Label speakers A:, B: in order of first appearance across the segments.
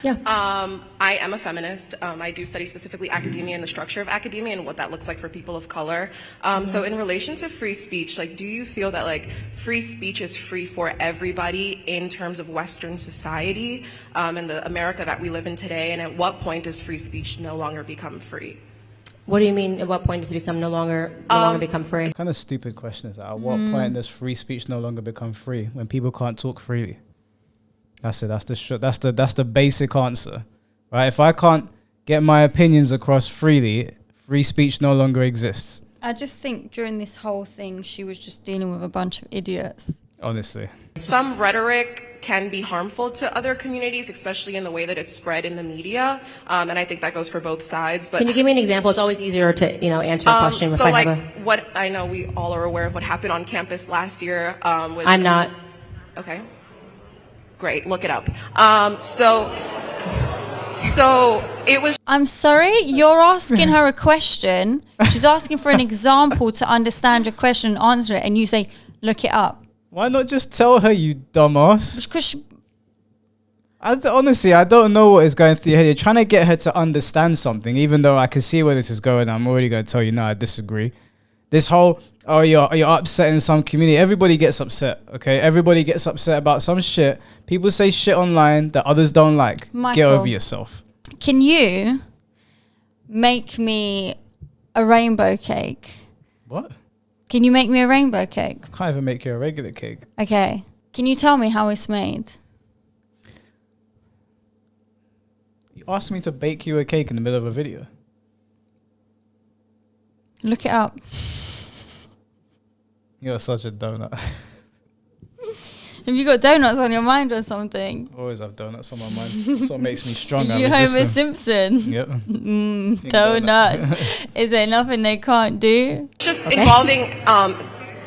A: Yeah.
B: I am a feminist. I do study specifically academia and the structure of academia and what that looks like for people of color. So in relation to free speech, like, do you feel that like free speech is free for everybody in terms of Western society and the America that we live in today? And at what point does free speech no longer become free?
A: What do you mean? At what point does it become no longer become free?
C: What kind of stupid question is that? At what point does free speech no longer become free when people can't talk freely? That's it. That's the basic answer, right? If I can't get my opinions across freely, free speech no longer exists.
D: I just think during this whole thing, she was just dealing with a bunch of idiots.
C: Honestly,
B: some rhetoric can be harmful to other communities, especially in the way that it's spread in the media, and I think that goes for both sides. But
A: can you give me an example? It's always easier to answer a question.
B: So like what I know, we all are aware of what happened on campus last year.
A: I'm not.
B: Okay. Great, look it up. So it was.
D: I'm sorry, you're asking her a question. She's asking for an example to understand your question and answer it, and you say, look it up.
C: Why not just tell her, you dumbass?
D: Because
C: honestly, I don't know what is going through your head. You're trying to get her to understand something, even though I can see where this is going. I'm already going to tell you, no, I disagree. This whole, oh, you're upsetting some community. Everybody gets upset, okay? Everybody gets upset about some shit. People say shit online that others don't like.
D: Michael,
C: get over yourself.
D: Can you make me a rainbow cake?
C: What?
D: Can you make me a rainbow cake?
C: I can't even make you a regular cake.
D: Okay. Can you tell me how it's made?
C: You asked me to bake you a cake in the middle of a video.
D: Look it up.
C: You're such a donut.
D: Have you got donuts on your mind or something?
C: Always have donuts on my mind. That's what makes me stronger.
D: You Homer Simpson.
C: Yep.
D: Donuts. Is there nothing they can't do?
B: Just involving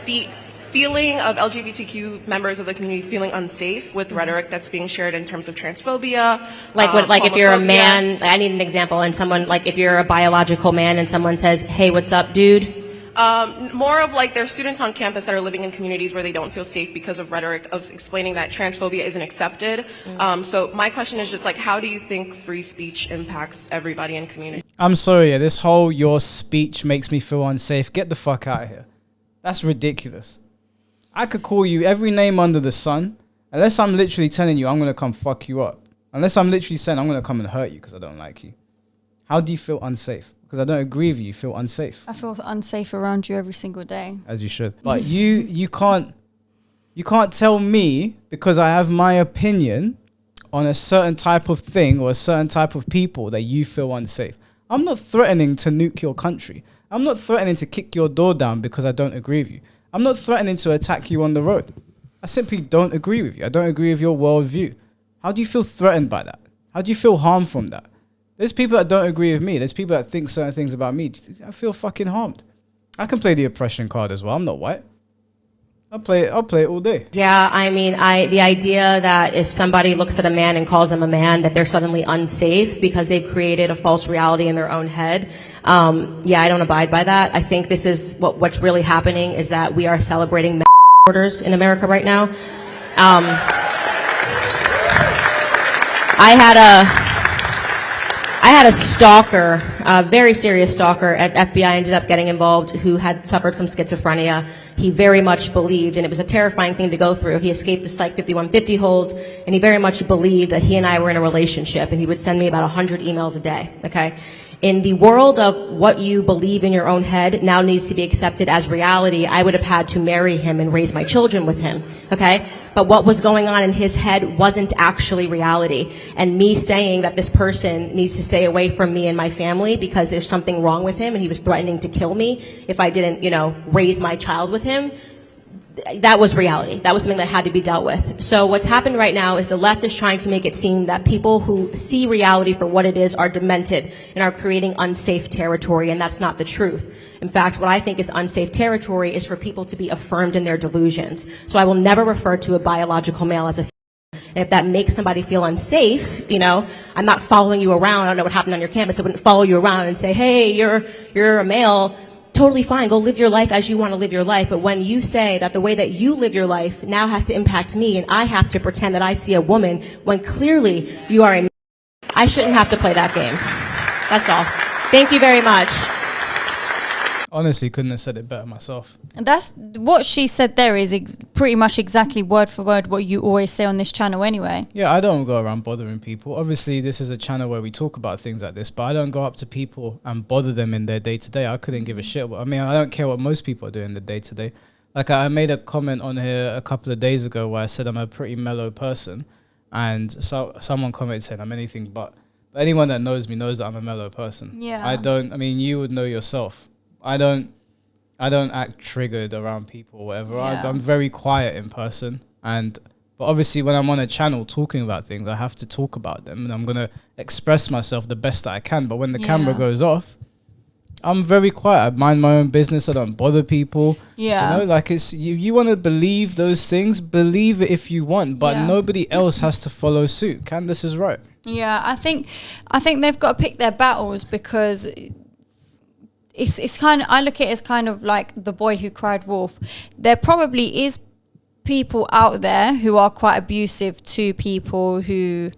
B: the feeling of LGBTQ members of the community feeling unsafe with rhetoric that's being shared in terms of transphobia.
A: Like if you're a man, I need an example, and someone, like if you're a biological man and someone says, hey, what's up, dude?
B: More of like there's students on campus that are living in communities where they don't feel safe because of rhetoric of explaining that transphobia isn't accepted. So my question is just like, how do you think free speech impacts everybody in community?
C: I'm sorry, this whole your speech makes me feel unsafe. Get the fuck out of here. That's ridiculous. I could call you every name under the sun, unless I'm literally telling you I'm going to come fuck you up. Unless I'm literally saying I'm going to come and hurt you because I don't like you. How do you feel unsafe? Because I don't agree with you. You feel unsafe.
D: I feel unsafe around you every single day.
C: As you should. But you can't tell me, because I have my opinion on a certain type of thing or a certain type of people, that you feel unsafe. I'm not threatening to nuke your country. I'm not threatening to kick your door down because I don't agree with you. I'm not threatening to attack you on the road. I simply don't agree with you. I don't agree with your worldview. How do you feel threatened by that? How do you feel harmed from that? There's people that don't agree with me. There's people that think certain things about me. I feel fucking harmed. I can play the oppression card as well. I'm not white. I'll play it all day.
A: Yeah, I mean, the idea that if somebody looks at a man and calls them a man, that they're suddenly unsafe because they've created a false reality in their own head. Yeah, I don't abide by that. I think this is what's really happening is that we are celebrating mass orders in America right now. I had a stalker, a very serious stalker at FBI, ended up getting involved, who had suffered from schizophrenia. He very much believed, and it was a terrifying thing to go through. He escaped the Psych 5150 hold, and he very much believed that he and I were in a relationship, and he would send me about 100 emails a day, okay? In the world of what you believe in your own head now needs to be accepted as reality, I would have had to marry him and raise my children with him, okay? But what was going on in his head wasn't actually reality. And me saying that this person needs to stay away from me and my family because there's something wrong with him and he was threatening to kill me if I didn't, raise my child with him, that was reality. That was something that had to be dealt with. So what's happened right now is the left is trying to make it seem that people who see reality for what it is are demented and are creating unsafe territory, and that's not the truth. In fact, what I think is unsafe territory is for people to be affirmed in their delusions. So I will never refer to a biological male as a female. And if that makes somebody feel unsafe, I'm not following you around. I don't know what happened on your campus. I wouldn't follow you around and say, hey, you're a male. Totally fine. Go live your life as you want to live your life. But when you say that the way that you live your life now has to impact me and I have to pretend that I see a woman when clearly you are a I shouldn't have to play that game. That's all. Thank you very much.
C: Honestly, couldn't have said it better myself.
D: And that's what she said there is pretty much exactly word for word what you always say on this channel anyway.
C: Yeah, I don't go around bothering people. Obviously, this is a channel where we talk about things like this, but I don't go up to people and bother them in their day-to-day. I couldn't give a shit. I mean, I don't care what most people are doing in the day-to-day. Like, I made a comment on here a couple of days ago where I said I'm a pretty mellow person, and so someone commented saying I'm anything but. But anyone that knows me knows that I'm a mellow person.
D: Yeah.
C: I mean, you would know yourself. I don't act triggered around people or whatever.
D: Yeah.
C: I'm very quiet in person, but obviously when I'm on a channel talking about things, I have to talk about them, and I'm gonna express myself the best that I can. But when the camera goes off, I'm very quiet. I mind my own business. I don't bother people.
D: Yeah.
C: You know, like, it's you want to believe those things, believe it if you want, but nobody else has to follow suit. Candace is right.
D: Yeah, I think they've got to pick their battles, because it's kind of, I look at it as kind of like the boy who cried wolf. There probably is people out there who are quite abusive to people who,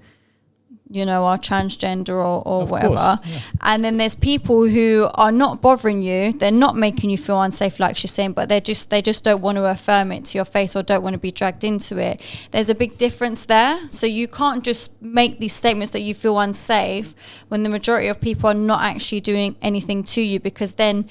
D: you know, are transgender or whatever.
C: Course, yeah.
D: And then there's people who are not bothering you. They're not making you feel unsafe, like she's saying, but they just don't want to affirm it to your face or don't want to be dragged into it. There's a big difference there. So you can't just make these statements that you feel unsafe when the majority of people are not actually doing anything to you, because then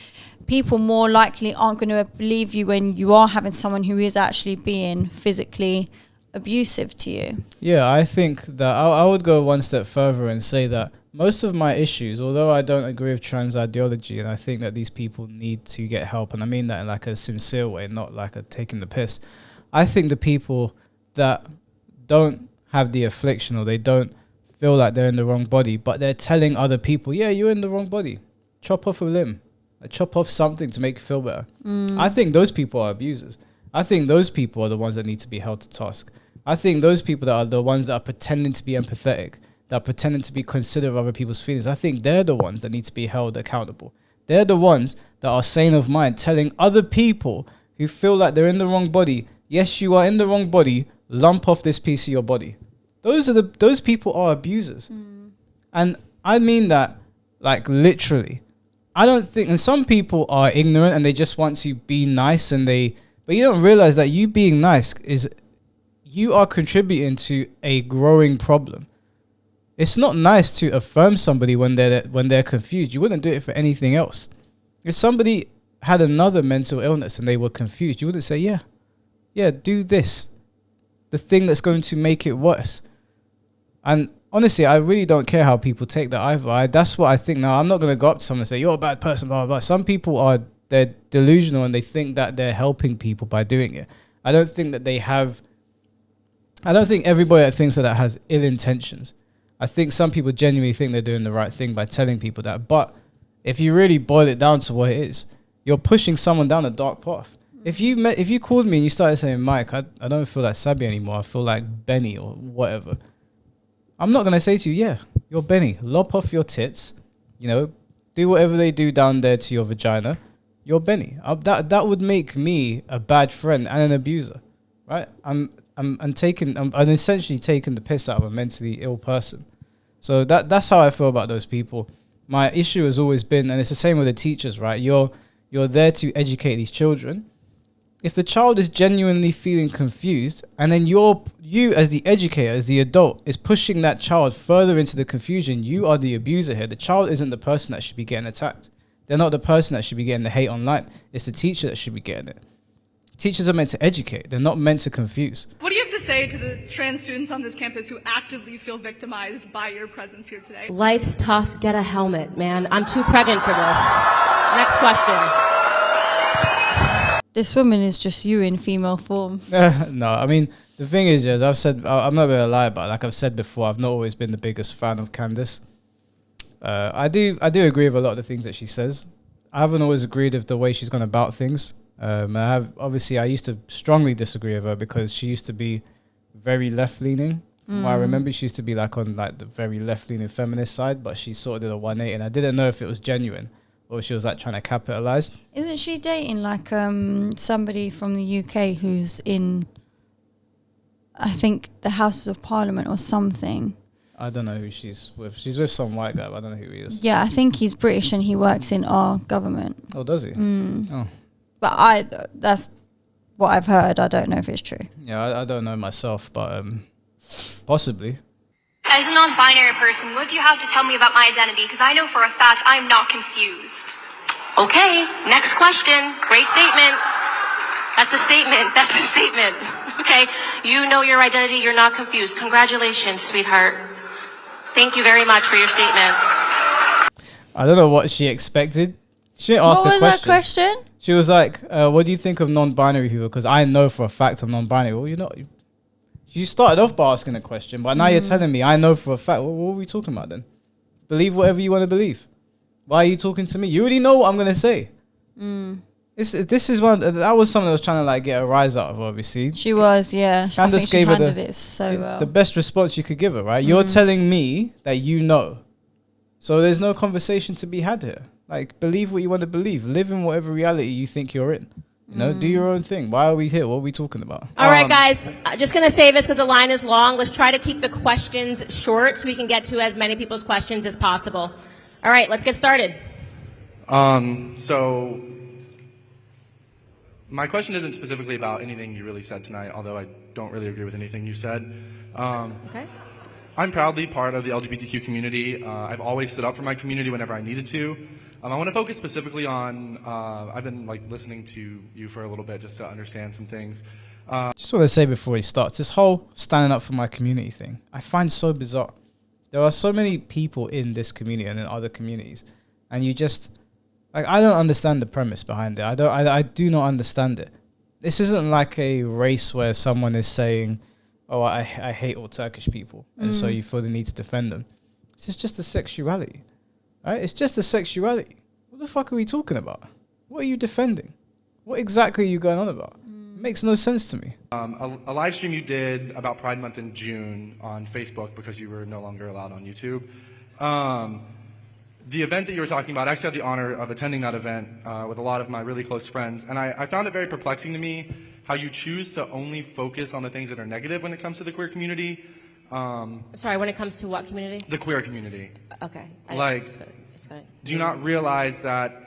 D: people more likely aren't going to believe you when you are having someone who is actually being physically abusive to you.
C: Yeah, I think that I would go one step further and say that most of my issues, although I don't agree with trans ideology, and I think that these people need to get help, and I mean that in like a sincere way, not like a taking the piss. I think the people that don't have the affliction, or they don't feel like they're in the wrong body, but they're telling other people, yeah, you're in the wrong body. Chop off a limb. Chop off something to make you feel better. I think those people are abusers. I think those people are the ones that need to be held to task. I think those people that are the ones that are pretending to be empathetic, that are pretending to be considerate of other people's feelings, I think they're the ones that need to be held accountable. They're the ones that are sane of mind, telling other people who feel like they're in the wrong body, yes, you are in the wrong body, lump off this piece of your body. Those people are abusers. And I mean that, like, literally. I don't think, and some people are ignorant and they just want to be nice, but you don't realize that you being nice you are contributing to a growing problem. It's not nice to affirm somebody when they're confused. You wouldn't do it for anything else. If somebody had another mental illness and they were confused, you wouldn't say, yeah, do this, the thing that's going to make it worse. And honestly, I really don't care how people take that either. That's what I think now. I'm not going to go up to someone and say, you're a bad person, blah, blah, blah. Some people they're delusional and they think that they're helping people by doing it. I don't think everybody that thinks that has ill intentions. I think some people genuinely think they're doing the right thing by telling people that. But if you really boil it down to what it is, you're pushing someone down a dark path. If you called me and you started saying, Mike, I don't feel like Sabi anymore, I feel like Benny or whatever, I'm not going to say to you, yeah, you're Benny. Lop off your tits, do whatever they do down there to your vagina. You're Benny. That would make me a bad friend and an abuser, right? I'm essentially taking the piss out of a mentally ill person. So that's how I feel about those people. My issue has always been, and it's the same with the teachers, right? You're there to educate these children. If the child is genuinely feeling confused, and then you as the educator, as the adult, is pushing that child further into the confusion, you are the abuser here. The child isn't the person that should be getting attacked. They're not the person that should be getting the hate online. It's the teacher that should be getting it. Teachers are meant to educate. They're not meant to confuse.
E: What do you have to say to the trans students on this campus who actively feel victimized by your presence here today?
A: Life's tough. Get a helmet, man. I'm too pregnant for this. Next question.
D: This woman is just you in female form.
C: No, I mean, the thing is, as I've said, I'm not going to lie about it. Like I've said before, I've not always been the biggest fan of Candace. I do agree with a lot of the things that she says. I haven't always agreed with the way she's gone about things. I used to strongly disagree with her because she used to be very left-leaning. From what I remember, she used to be like on like the very left-leaning feminist side, but she sort of did a 180, and I didn't know if it was genuine or she was like trying to capitalize.
D: Isn't she dating like somebody from the UK who's in, I think, the Houses of Parliament or something?
C: I don't know who she's with. She's with some white guy, but I don't know who he is.
D: Yeah, I think he's British and he works in our government.
C: Oh, does he? Oh.
D: But that's what I've heard. I don't know if it's true.
C: Yeah, I don't know myself, but possibly.
F: As a non-binary person, what do you have to tell me about my identity? Because I know for a fact I'm not confused.
G: Okay, next question. Great statement. That's a statement. That's a statement. Okay, you know your identity. You're not confused. Congratulations, sweetheart. Thank you very much for your statement.
C: I don't know what she expected. She didn't ask
D: What
C: a
D: was that question?
C: She was like, what do you think of non-binary people? Because I know for a fact I'm non-binary. Well, you're not. You started off by asking a question, but now you're telling me I know for a fact. What are we talking about then? Believe whatever you want to believe. Why are you talking to me? You already know what I'm going to say. This is one. That was something I was trying to like get a rise out of, obviously.
D: She was, yeah.
C: Candace
D: I think she
C: gave her
D: handled it so well.
C: the best response you could give her, right? You're telling me that you know. So there's no conversation to be had here. Like, believe what you want to believe. Live in whatever reality you think you're in. You know, do your own thing. Why are we here? What are we talking about?
A: All right, guys. Just going to save this because the line is long. Let's try to keep the questions short so we can get to as many people's questions as possible. All right, let's get started.
H: So my question isn't specifically about anything you really said tonight, although I don't really agree with anything you said.
A: Okay.
H: I'm proudly part of the LGBTQ community. I've always stood up for my community whenever I needed to. I want to focus specifically on, I've been like listening to you for a little bit just to understand some things.
C: Just want to say before he starts, this whole standing up for my community thing, I find so bizarre. There are so many people in this community and in other communities, and you just, like, I don't understand the premise behind it. I do not understand it. This isn't like a race where someone is saying, oh, I hate all Turkish people, and so you feel the need to defend them. This is just a sexuality, right? It's just a sexuality. What the fuck are we talking about? What are you defending? What exactly are you going on about? It makes no sense to me.
H: A live stream you did about Pride Month in June on Facebook because you were no longer allowed on YouTube. The event that you were talking about, I actually had the honor of attending that event with a lot of my really close friends, and I found it very perplexing to me how you choose to only focus on the things that are negative when it comes to the queer community.
A: I'm sorry, when it comes to what community?
H: The queer community.
A: Okay.
H: Do you not realize that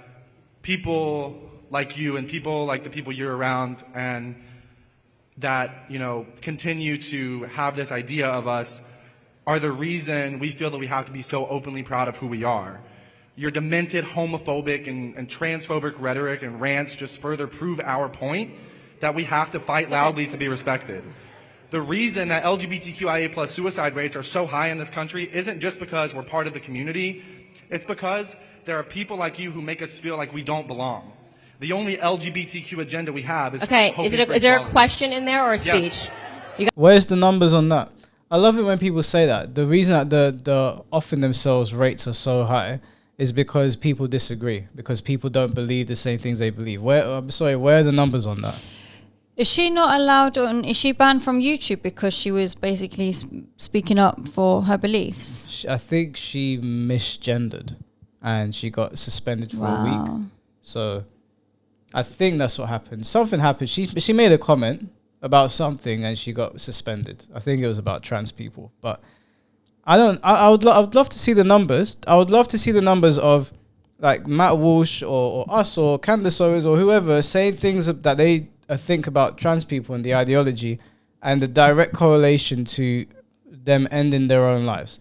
H: people like you and people like the people you're around and that, you know, continue to have this idea of us are the reason we feel that we have to be so openly proud of who we are? Your demented homophobic and transphobic rhetoric and rants just further prove our point that we have to fight loudly to be respected. The reason that LGBTQIA plus suicide rates are so high in this country isn't just because we're part of the community. It's because there are people like you who make us feel like we don't belong. The only LGBTQ agenda we have is
A: Okay, is there a question in there or a speech?
H: Yes.
C: Where's the numbers on that? I love it when people say that. The reason that the offering themselves rates are so high is because people disagree, because people don't believe the same things they believe. Where are the numbers on that?
D: Is she not allowed on? Is she banned from YouTube because she was basically speaking up for her beliefs?
C: I think she misgendered, and she got suspended for a week. So, I think that's what happened. Something happened. She made a comment about something, and she got suspended. I think it was about trans people, but I would love to see the numbers. I would love to see the numbers of like Matt Walsh or us or Candace Owens or whoever saying things that they think about trans people and the ideology and the direct correlation to them ending their own lives.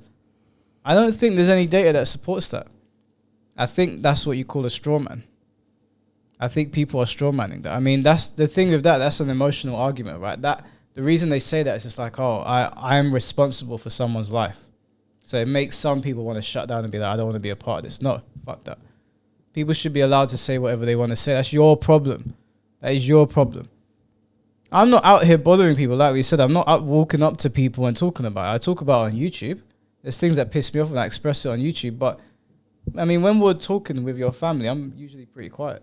C: I don't think there's any data that supports that. I think that's what you call a straw man. I think people are straw manning that. I mean, that's the thing with that. That's an emotional argument, right? That the reason they say that is just like, oh, I am responsible for someone's life. So it makes some people want to shut down and be like, I don't want to be a part of this. No, fuck that. People should be allowed to say whatever they want to say. That's your problem. That is your problem. I'm not out here bothering people. Like we said, I'm not walking up to people and talking about it. I talk about it on YouTube. There's things that piss me off and I express it on YouTube. But, I mean, when we're talking with your family, I'm usually pretty quiet.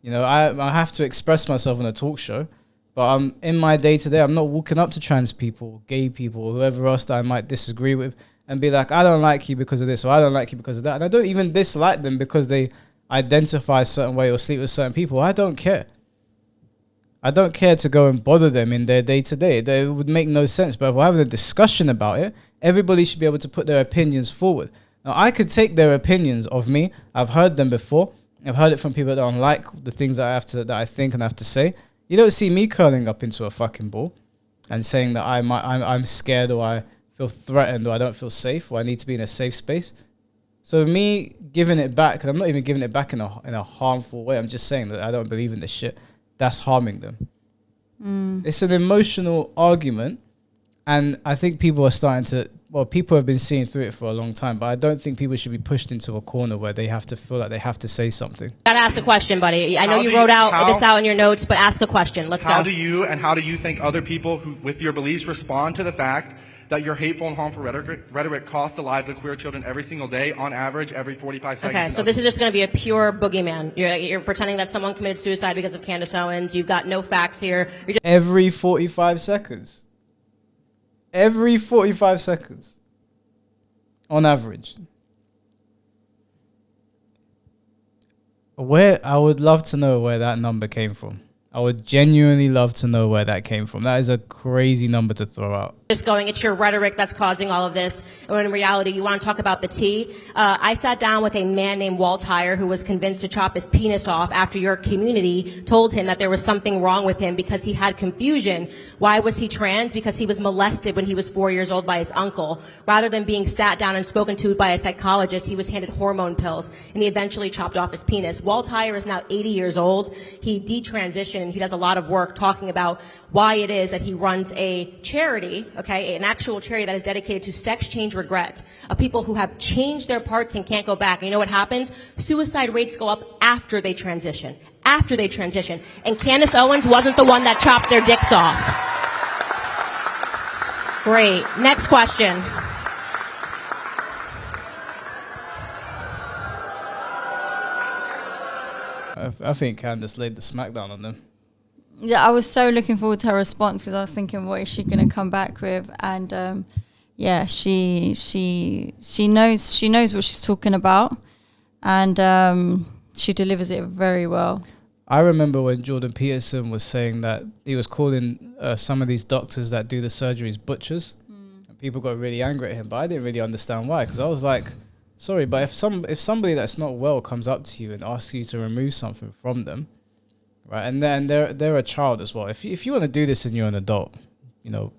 C: You know, I have to express myself on a talk show. But I'm in my day-to-day, I'm not walking up to trans people, gay people, or whoever else that I might disagree with and be like, I don't like you because of this, or I don't like you because of that. And I don't even dislike them because they identify a certain way or sleep with certain people. I don't care. I don't care to go and bother them in their day-to-day. It would make no sense. But if we're having a discussion about it, everybody should be able to put their opinions forward. Now, I could take their opinions of me. I've heard them before. I've heard it from people that don't like the things that I think and have to say. You don't see me curling up into a fucking ball and saying that I'm scared, or I feel threatened, or I don't feel safe, or I need to be in a safe space. So me giving it back, and I'm not even giving it back in a harmful way. I'm just saying that I don't believe in this shit. That's harming them. It's an emotional argument, and I think people are starting to. Well, people have been seeing through it for a long time, but I don't think people should be pushed into a corner where they have to feel like they have to say something.
A: Gotta ask a question, buddy. I know you wrote this out in your notes, but ask a question. Let's go.
H: How do you think other people who, with your beliefs, respond to the fact that your hateful and harmful rhetoric costs the lives of queer children every single day, on average, every 45 seconds?
A: Okay, so this is just going to be a pure boogeyman. You're pretending that someone committed suicide because of Candace Owens. You've got no facts here.
C: Every 45 seconds. Every 45 seconds. On average. I would love to know where that number came from. I would genuinely love to know where that came from. That is a crazy number to throw out.
A: Just going, it's your rhetoric that's causing all of this. When in reality, you want to talk about the tea. I sat down with a man named Walt Heyer who was convinced to chop his penis off after your community told him that there was something wrong with him because he had confusion. Why was he trans? Because he was molested when he was 4 years old by his uncle. Rather than being sat down and spoken to by a psychologist, he was handed hormone pills, and he eventually chopped off his penis. Walt Heyer is now 80 years old. He detransitioned, and he does a lot of work talking about why it is that he runs a charity, okay, an actual charity that is dedicated to sex change regret, of people who have changed their parts and can't go back. And you know what happens? Suicide rates go up after they transition. After they transition. And Candace Owens wasn't the one that chopped their dicks off. Great. Next question.
C: I think Candace laid the smackdown on them.
D: Yeah, I was so looking forward to her response because I was thinking, what is she going to come back with? And yeah, she knows what she's talking about, and she delivers it very well.
C: I remember when Jordan Peterson was saying that he was calling some of these doctors that do the surgeries butchers, and people got really angry at him. But I didn't really understand why, because I was like, sorry, but if somebody that's not well comes up to you and asks you to remove something from them, right, and then they're a child as well. If you want to do this and you're an adult, you know,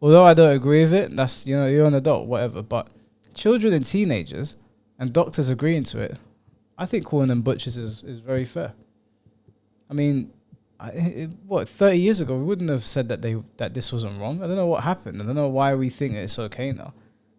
C: although I don't agree with it, that's, you know, you're an adult, whatever. But children and teenagers and doctors agreeing to it, I think calling them butchers is very fair. I mean, 30 years ago we wouldn't have said that this wasn't wrong. I don't know what happened. I don't know why we think it's okay now.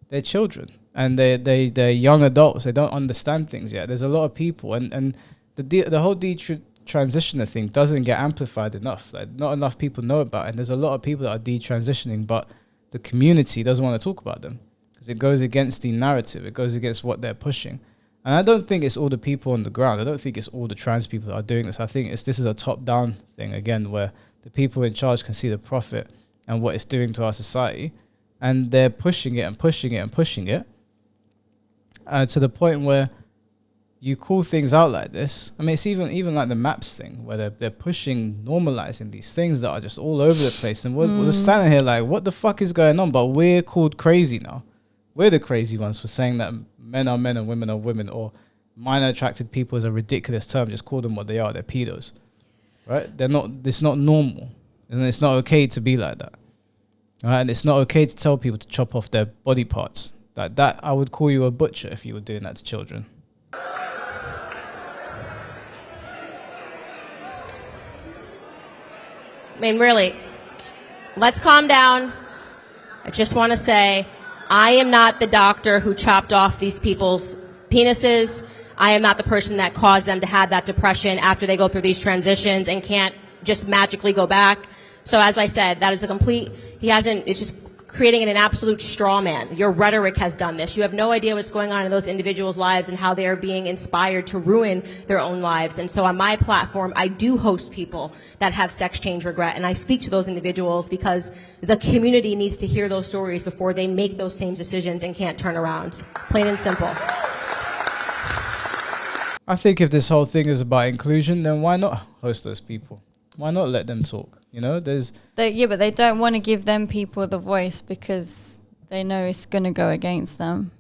C: They're children and they're young adults. They don't understand things yet. There's a lot of people, and the whole transitioner thing doesn't get amplified enough. Like, not enough people know about it. And there's a lot of people that are detransitioning, but the community doesn't want to talk about them because it goes against the narrative. It goes against what they're pushing. And I don't think it's all the people on the ground. I don't think it's all the trans people that are doing this. I think this is a top-down thing, again, where the people in charge can see the profit and what it's doing to our society. And they're pushing it and pushing it and pushing it to the point where you call things out like this. I mean, it's even like the MAPS thing, where they're pushing, normalizing these things that are just all over the place. And we're standing here like, what the fuck is going on? But we're called crazy now. We're the crazy ones for saying that men are men and women are women, or minor attracted people is a ridiculous term. Just call them what they are. They're pedos, right? It's not normal. And it's not okay to be like that. Right? And it's not okay to tell people to chop off their body parts. Like that, I would call you a butcher if you were doing that to children.
A: I mean, really, let's calm down. I just want to say, I am not the doctor who chopped off these people's penises. I am not the person that caused them to have that depression after they go through these transitions and can't just magically go back. So as I said, that is it's just creating an absolute straw man. Your rhetoric has done this. You have no idea what's going on in those individuals' lives and how they are being inspired to ruin their own lives. And so on my platform, I do host people that have sex change regret, and I speak to those individuals because the community needs to hear those stories before they make those same decisions and can't turn around. Plain and simple.
C: I think if this whole thing is about inclusion, then why not host those people? Why not let them talk? You know, there's
D: But they don't want to give them people the voice because they know it's going to go against them.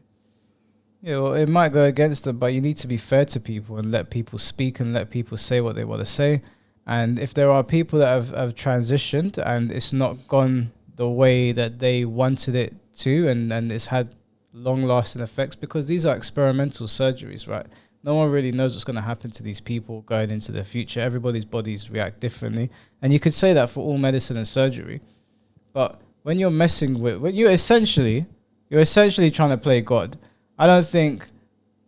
C: Yeah, well, it might go against them, but you need to be fair to people and let people speak and let people say what they want to say. And if there are people that have transitioned and it's not gone the way that they wanted it to, and it's had long-lasting effects, because these are experimental surgeries, right? No one really knows what's going to happen to these people going into the future. Everybody's bodies react differently. And you could say that for all medicine and surgery. But when you're messing with, when you're essentially trying to play God, I don't think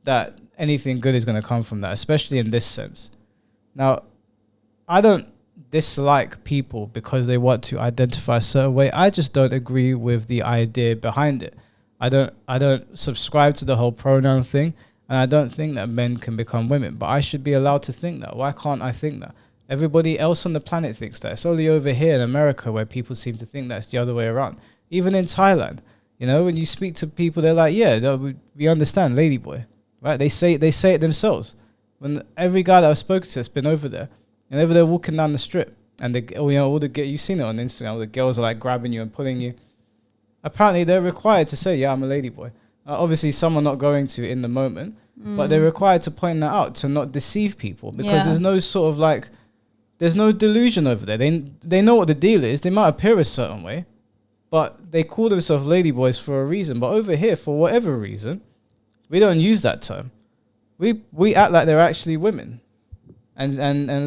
C: that anything good is going to come from that, especially in this sense. Now, I don't dislike people because they want to identify a certain way. I just don't agree with the idea behind it. I don't subscribe to the whole pronoun thing, and I don't think that men can become women, but I should be allowed to think that. Why can't I think that? Everybody else on the planet thinks that. It's only over here in America where people seem to think that it's the other way around. Even in Thailand, you know, when you speak to people, they're like, yeah, we understand, ladyboy, right? They say it themselves. When every guy that I've spoken to has been over there, and over there walking down the strip, and you've seen it on Instagram, all the girls are like grabbing you and pulling you. Apparently, they're required to say, yeah, I'm a ladyboy. Obviously, some are not going to in the moment, but they're required to point that out to not deceive people, because there's no sort of like, there's no delusion over there. They know what the deal is. They might appear a certain way, but they call themselves ladyboys for a reason. But over here, for whatever reason, we don't use that term. We act like they're actually women, and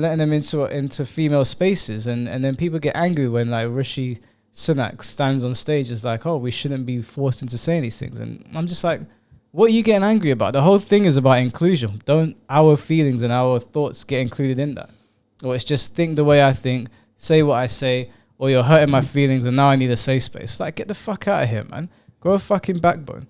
C: letting them into female spaces, and then people get angry when like Rishi Sunak stands on stage as like, oh, we shouldn't be forced into saying these things. And I'm just like, what are you getting angry about? The whole thing is about inclusion. Don't our feelings and our thoughts get included in that? Or it's just think the way I think, say what I say, or you're hurting my feelings and now I need a safe space. Like, get the fuck out of here, man. Grow a fucking backbone.